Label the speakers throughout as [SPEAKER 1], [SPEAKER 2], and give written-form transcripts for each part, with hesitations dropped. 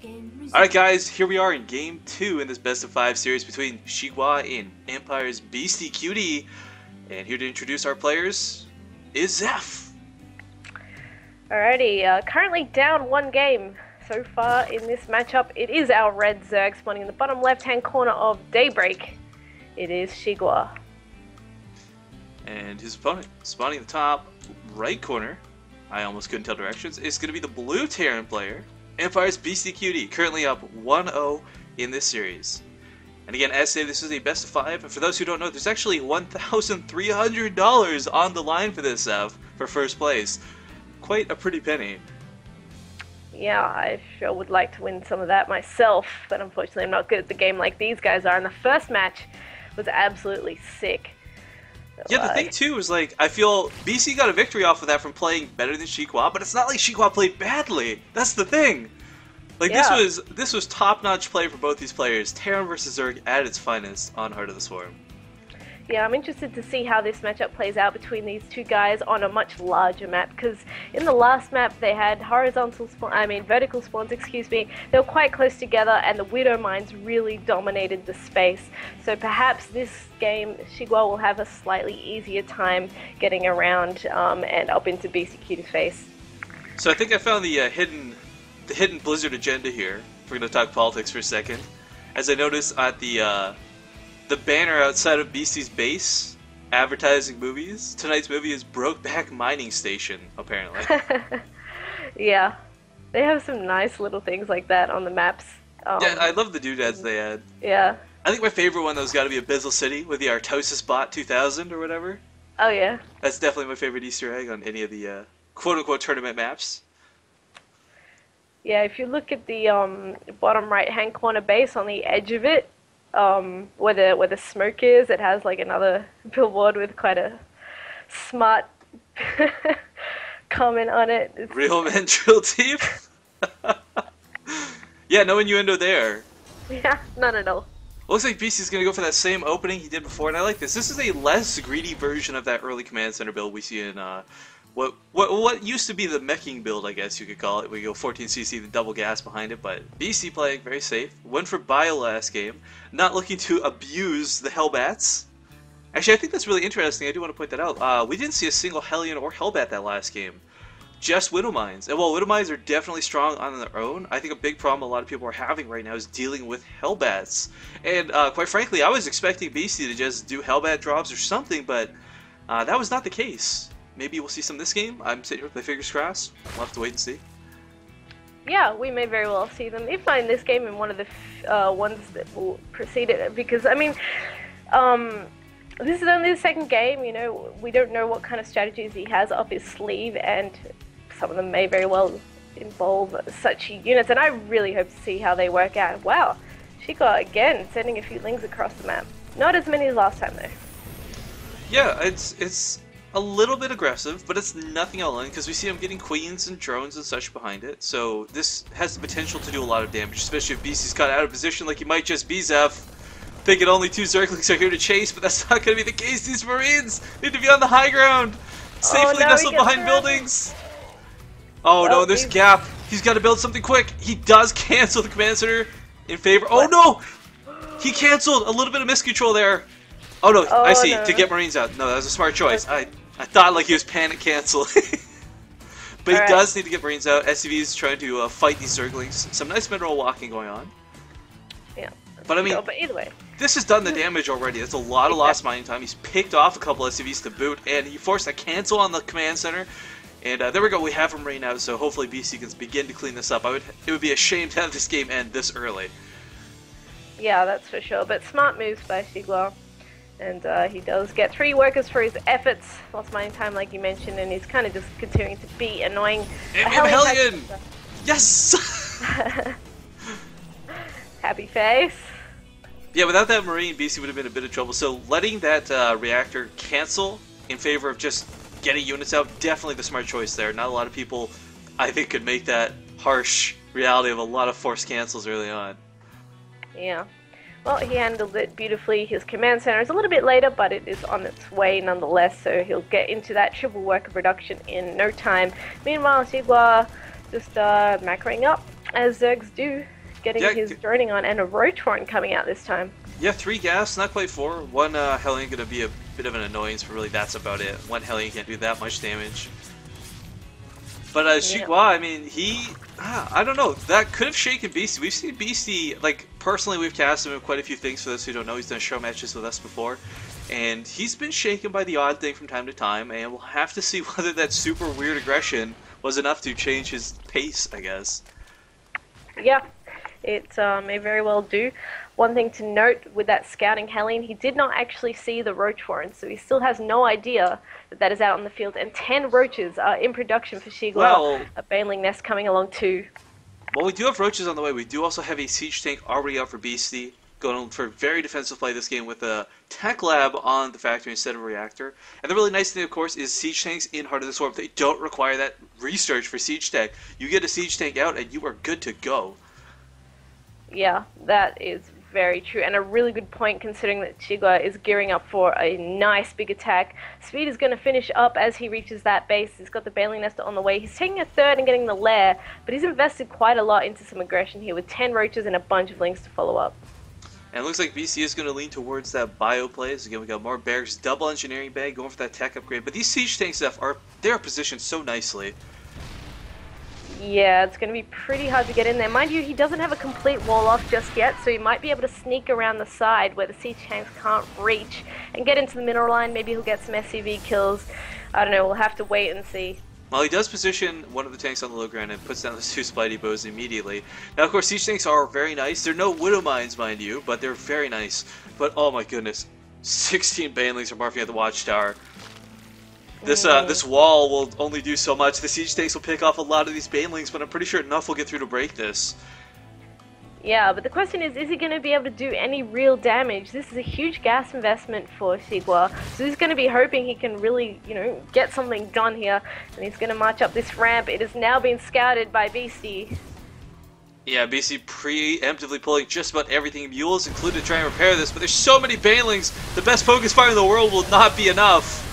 [SPEAKER 1] Alright guys, here we are in game 2 in this best of 5 series between Xi.Gua and Empire.Beastyqt. And here to introduce our players is Zeph.
[SPEAKER 2] Alrighty, currently down one game so far in this matchup. It is our red Zerg spawning in the bottom left hand corner of Daybreak. It is Xi.Gua.
[SPEAKER 1] And his opponent, spawning in the top right corner, I almost couldn't tell directions, is going to be the blue Terran player, Empire.Beastyqt, currently up 1-0 in this series. And again, as stated, this is a best of 5. And for those who don't know, there's actually $1,300 on the line for this, for first place. Quite a pretty penny.
[SPEAKER 2] Yeah, I sure would like to win some of that myself, but unfortunately I'm not good at the game like these guys are. And the first match was absolutely sick. So,
[SPEAKER 1] yeah, the thing too is, like, I feel BC got a victory off of that from playing better than Xi.Gua, but it's not like Xi.Gua played badly. That's the thing. Like,
[SPEAKER 2] yeah.
[SPEAKER 1] this was top-notch play for both these players. Terran versus Zerg at its finest on Heart of the Swarm.
[SPEAKER 2] Yeah, I'm interested to see how this matchup plays out between these two guys on a much larger map, because in the last map they had vertical spawns, excuse me. They were quite close together and the Widow Mines really dominated the space. So perhaps this game Xi.Gua will have a slightly easier time getting around and up into Beastyqt's face.
[SPEAKER 1] So I think I found the hidden Blizzard agenda here. We're going to talk politics for a second. As I noticed at the banner outside of Beasty's base, advertising movies. Tonight's movie is Brokeback Mining Station, apparently.
[SPEAKER 2] Yeah, they have some nice little things like that on the maps.
[SPEAKER 1] Yeah, I love the doodads they had.
[SPEAKER 2] Yeah.
[SPEAKER 1] I think my favorite one, though, has got to be Abyssal City with the Artosis Bot 2000 or whatever.
[SPEAKER 2] Oh, yeah.
[SPEAKER 1] That's definitely my favorite Easter egg on any of the quote-unquote tournament maps.
[SPEAKER 2] Yeah, if you look at the bottom right-hand corner base on the edge of it, where the smoke is, it has like another billboard with quite a smart comment on it.
[SPEAKER 1] Real men drill deep? Yeah, no innuendo there.
[SPEAKER 2] Yeah, none at all.
[SPEAKER 1] Looks like BC's gonna go for that same opening he did before, and I like this. This is a less greedy version of that early command center build we see in what used to be the meching build, I guess you could call it. We go 14cc, the double gas behind it, but BC playing very safe. Went for bio last game, not looking to abuse the Hellbats. Actually, I think that's really interesting. I do want to point that out. We didn't see a single Hellion or Hellbat that last game. Just Widow Mines. And while Widow Mines are definitely strong on their own, I think a big problem a lot of people are having right now is dealing with Hellbats. And quite frankly, I was expecting BC to just do Hellbat drops or something, but that was not the case. Maybe we'll see some this game. I'm sitting here with my fingers crossed. We'll have to wait and see.
[SPEAKER 2] Yeah, we may very well see them, if not in this game, in one of the ones that will precede it. Because, I mean, this is only the second game, you know, we don't know what kind of strategies he has up his sleeve, and some of them may very well involve such units, and I really hope to see how they work out. Wow, Xi.Gua again sending a few lings across the map. Not as many as last time, though.
[SPEAKER 1] Yeah, it's a little bit aggressive, but it's nothing all in, because we see him getting queens and drones and such behind it, so this has the potential to do a lot of damage, especially if BC's caught out of position like he might just be, Zeph. Thinking only 2 Zerglings are here to chase, but that's not going to be the case. These Marines need to be on the high ground, safely nestled behind buildings. Oh no, there's a gap. He's got to build something quick. He does cancel the command center in favor. Oh no! He canceled a little bit of miscontrol there. Oh no, I see.
[SPEAKER 2] No.
[SPEAKER 1] To get Marines out. No, that was a smart choice. I thought like he was panic canceling. But he does need to get Marines out. SCV's trying to fight these Zerglings. Some nice mineral walking going on.
[SPEAKER 2] Yeah.
[SPEAKER 1] But I mean,
[SPEAKER 2] but either way,
[SPEAKER 1] this has done the damage already. That's a lot of lost mining time. He's picked off a couple SCVs to boot, and he forced a cancel on the command center. And there we go. We have him right now. So hopefully BC can begin to clean this up. It would be a shame to have this game end this early.
[SPEAKER 2] Yeah, that's for sure. But smart moves by Xi.Gua. And he does get 3 workers for his efforts. Lost mining time, like you mentioned, and he's kind of just continuing to be annoying.
[SPEAKER 1] Hellion! Yes!
[SPEAKER 2] Happy face.
[SPEAKER 1] Yeah, without that Marine, BC would have been in a bit of trouble. So letting that reactor cancel in favor of just getting units out, definitely the smart choice there. Not a lot of people, I think, could make that harsh reality of a lot of forced cancels early on.
[SPEAKER 2] Yeah. Well, he handled it beautifully. His command center is a little bit later, but it is on its way nonetheless, so he'll get into that triple worker production in no time. Meanwhile, Xi.Gua just macroing up As Zergs do, getting his droning on, and a Roach Warren coming out this time.
[SPEAKER 1] Yeah, 3 gas, not quite 4. One Hellion gonna be a bit of an annoyance, but really that's about it. One Hellion can't do that much damage. But Xi.Gua, I mean, I don't know, that could have shaken Beasty. We've seen Beasty, like, personally we've cast him in quite a few things. For those who don't know, he's done show matches with us before. And he's been shaken by the odd thing from time to time, and we'll have to see whether that super weird aggression was enough to change his pace, I guess.
[SPEAKER 2] Yeah, it may very well do. One thing to note with that scouting Hellion, he did not actually see the Roach Warren, so he still has no idea that that is out on the field. And 10 Roaches are in production for Xi.Gua.
[SPEAKER 1] Well,
[SPEAKER 2] a Baneling Nest coming along too.
[SPEAKER 1] Well, we do have Roaches on the way. We do also have a Siege Tank already out for Beasty, going for very defensive play this game with a Tech Lab on the factory instead of a Reactor. And the really nice thing, of course, is Siege Tanks in Heart of the Swarm. They don't require that research for Siege Tech. You get a Siege Tank out and you are good to go.
[SPEAKER 2] Yeah, that is very true, and a really good point considering that Xi.Gua is gearing up for a nice big attack. Speed is going to finish up as he reaches that base. He's got the Baneling Nest on the way. He's taking a third and getting the lair, but he's invested quite a lot into some aggression here with 10 Roaches and a bunch of Lings to follow up.
[SPEAKER 1] And it looks like BC is going to lean towards that bio plays. Again, we got more barracks, double engineering bag, going for that tech upgrade. But these siege tank stuff they're positioned so nicely.
[SPEAKER 2] Yeah, it's going to be pretty hard to get in there. Mind you, he doesn't have a complete wall off just yet, so he might be able to sneak around the side where the siege tanks can't reach and get into the mineral line. Maybe he'll get some SCV kills. I don't know, we'll have to wait and see.
[SPEAKER 1] Well, he does position one of the tanks on the low ground and puts down the 2 Spidey Bows immediately. Now, of course, siege tanks are very nice. They're no Widow Mines, mind you, but they're very nice. But, oh my goodness, 16 Banelings are marking at the Watchtower. This wall will only do so much. The siege tanks will pick off a lot of these Banelings, but I'm pretty sure enough will get through to break this.
[SPEAKER 2] Yeah, but the question is he going to be able to do any real damage? This is a huge gas investment for Xi.Gua, so he's going to be hoping he can really, get something done here, and he's going to march up this ramp. It has now been scouted by Beasty.
[SPEAKER 1] Yeah, BC preemptively pulling just about everything, mules included, to try and repair this, but there's so many Banelings, the best focus fire in the world will not be enough.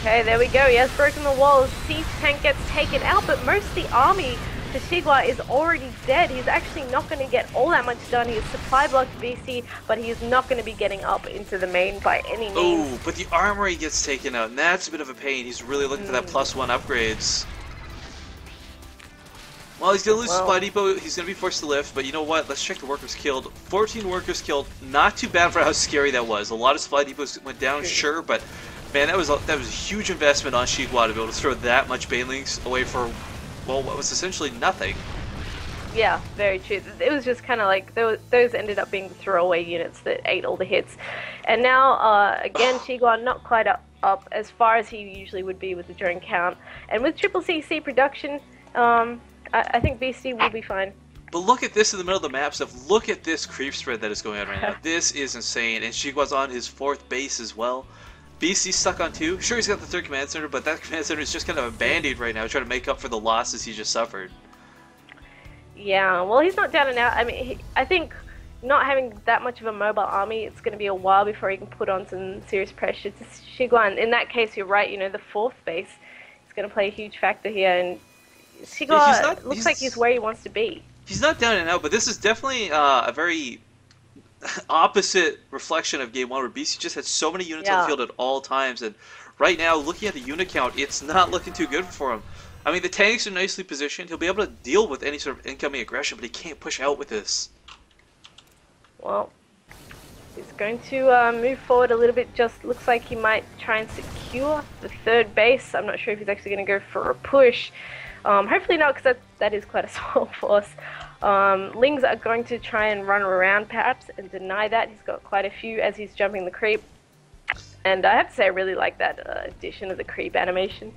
[SPEAKER 2] Okay, there we go. He has broken the walls. Siege tank gets taken out, but most of the army for Xi.Gua is already dead. He's actually not going to get all that much done. He is supply blocked BC, but he is not going to be getting up into the main by any means.
[SPEAKER 1] Oh, but the armory gets taken out, and that's a bit of a pain. He's really looking for that +1 upgrades. Well, he's going to lose Supply Depot. He's going to be forced to lift, but you know what? Let's check the workers killed. 14 workers killed. Not too bad for how scary that was. A lot of Supply Depots went down, sure, but man, that was a huge investment on Xi.Gua to be able to throw that much Banelings away for, well, what was essentially nothing.
[SPEAKER 2] Yeah, very true. It was just kind of like those ended up being throwaway units that ate all the hits. And now, again, Xi.Gua not quite up as far as he usually would be with the drone count. And with triple CC production, I think Beastie will be fine.
[SPEAKER 1] But look at this in the middle of the map stuff. Look at this creep spread that is going on right now. This is insane. And Xi.Gua's on his 4th base as well. BC's stuck on 2. Sure, he's got the 3rd command center, but that command center is just kind of a band-aid right now, trying to make up for the losses he just suffered. Yeah,
[SPEAKER 2] well, he's not down and out. I mean, I think not having that much of a mobile army, it's going to be a while before he can put on some serious pressure to Xi.Gua. And in that case, you're right. The 4th base is going to play a huge factor here, and Xi.Gua looks like he's where he wants to be.
[SPEAKER 1] He's not down and out, but this is definitely a very opposite reflection of Game 1, where BC just had so many units on the field at all times, and right now, looking at the unit count, it's not looking too good for him. I mean, the tanks are nicely positioned. He'll be able to deal with any sort of incoming aggression, but he can't push out with this.
[SPEAKER 2] Well, he's going to move forward a little bit. Just looks like he might try and secure the 3rd base. I'm not sure if he's actually going to go for a push. Hopefully not, because that is quite a small force. Lings are going to try and run around perhaps and deny that. He's got quite a few as he's jumping the creep. And I have to say I really like that addition of the creep animation.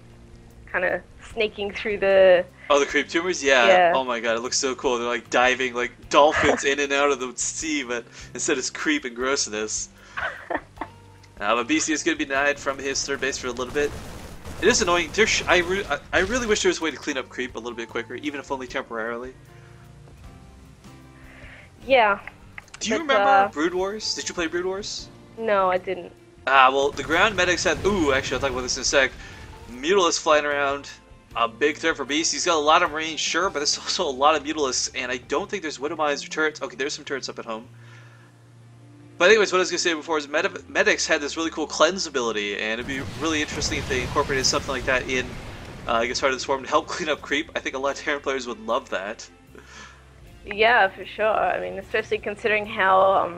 [SPEAKER 2] Kind of sneaking through the...
[SPEAKER 1] Oh, the creep tumors? Yeah. Oh my god, it looks so cool. They're like diving like dolphins in and out of the sea, but instead it's creep and grossness. But BC is going to be denied from his 3rd base for a little bit. It is annoying. I really wish there was a way to clean up creep a little bit quicker, even if only temporarily.
[SPEAKER 2] Yeah.
[SPEAKER 1] Do you remember Brood Wars? Did you play Brood Wars?
[SPEAKER 2] No, I didn't.
[SPEAKER 1] Well, the ground medics had... Ooh, actually, I'll talk about this in a sec. Mutalisks flying around. A big threat for Beast. He's got a lot of Marines, sure, but there's also a lot of Mutalisks, and I don't think there's Widow Mines or turrets. Okay, there's some turrets up at home. But anyways, what I was going to say before is Medics had this really cool cleanse ability, and it'd be really interesting if they incorporated something like that in, I guess, Heart of the Swarm to help clean up creep. I think a lot of Terran players would love that.
[SPEAKER 2] Yeah, for sure. I mean, especially considering how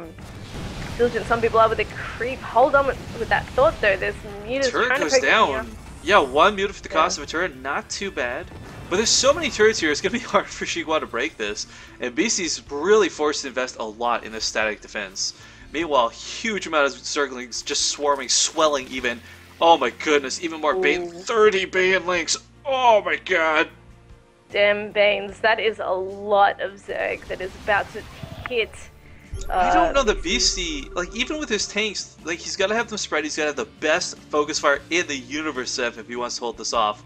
[SPEAKER 2] diligent some people are with the creep. Hold on with that thought, though. There's mutas
[SPEAKER 1] Turret
[SPEAKER 2] trying
[SPEAKER 1] goes
[SPEAKER 2] to poke
[SPEAKER 1] down. Yeah, one muta for the cost
[SPEAKER 2] Yeah.
[SPEAKER 1] of a turret, not too bad. But there's so many turrets here, it's going to be hard for Xi.Gua to break this. And BC's really forced to invest a lot in this static defense. Meanwhile, huge amount of Zerglings just swarming, swelling even. Oh my goodness, even more Bane. 30 Bane links. Oh my god.
[SPEAKER 2] Damn Banes, that is a lot of Zerg that is about to hit.
[SPEAKER 1] I don't know the Beastie, like even with his tanks, like he's got to have them spread, he's got to have the best focus fire in the universe if he wants to hold this off.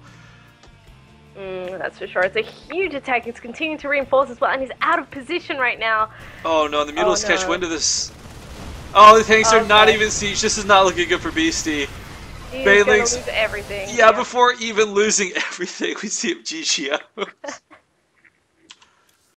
[SPEAKER 2] That's for sure. It's a huge attack. It's continuing to reinforce as well, and he's out of position right now.
[SPEAKER 1] Oh no, the Mutalisks
[SPEAKER 2] no.
[SPEAKER 1] catch wind of this. Oh, the tanks are not
[SPEAKER 2] Okay.
[SPEAKER 1] even siege. This is not looking good for Beastie.
[SPEAKER 2] He's gonna
[SPEAKER 1] Banelings.
[SPEAKER 2] lose everything.
[SPEAKER 1] Yeah, before even losing everything, we see him GG out.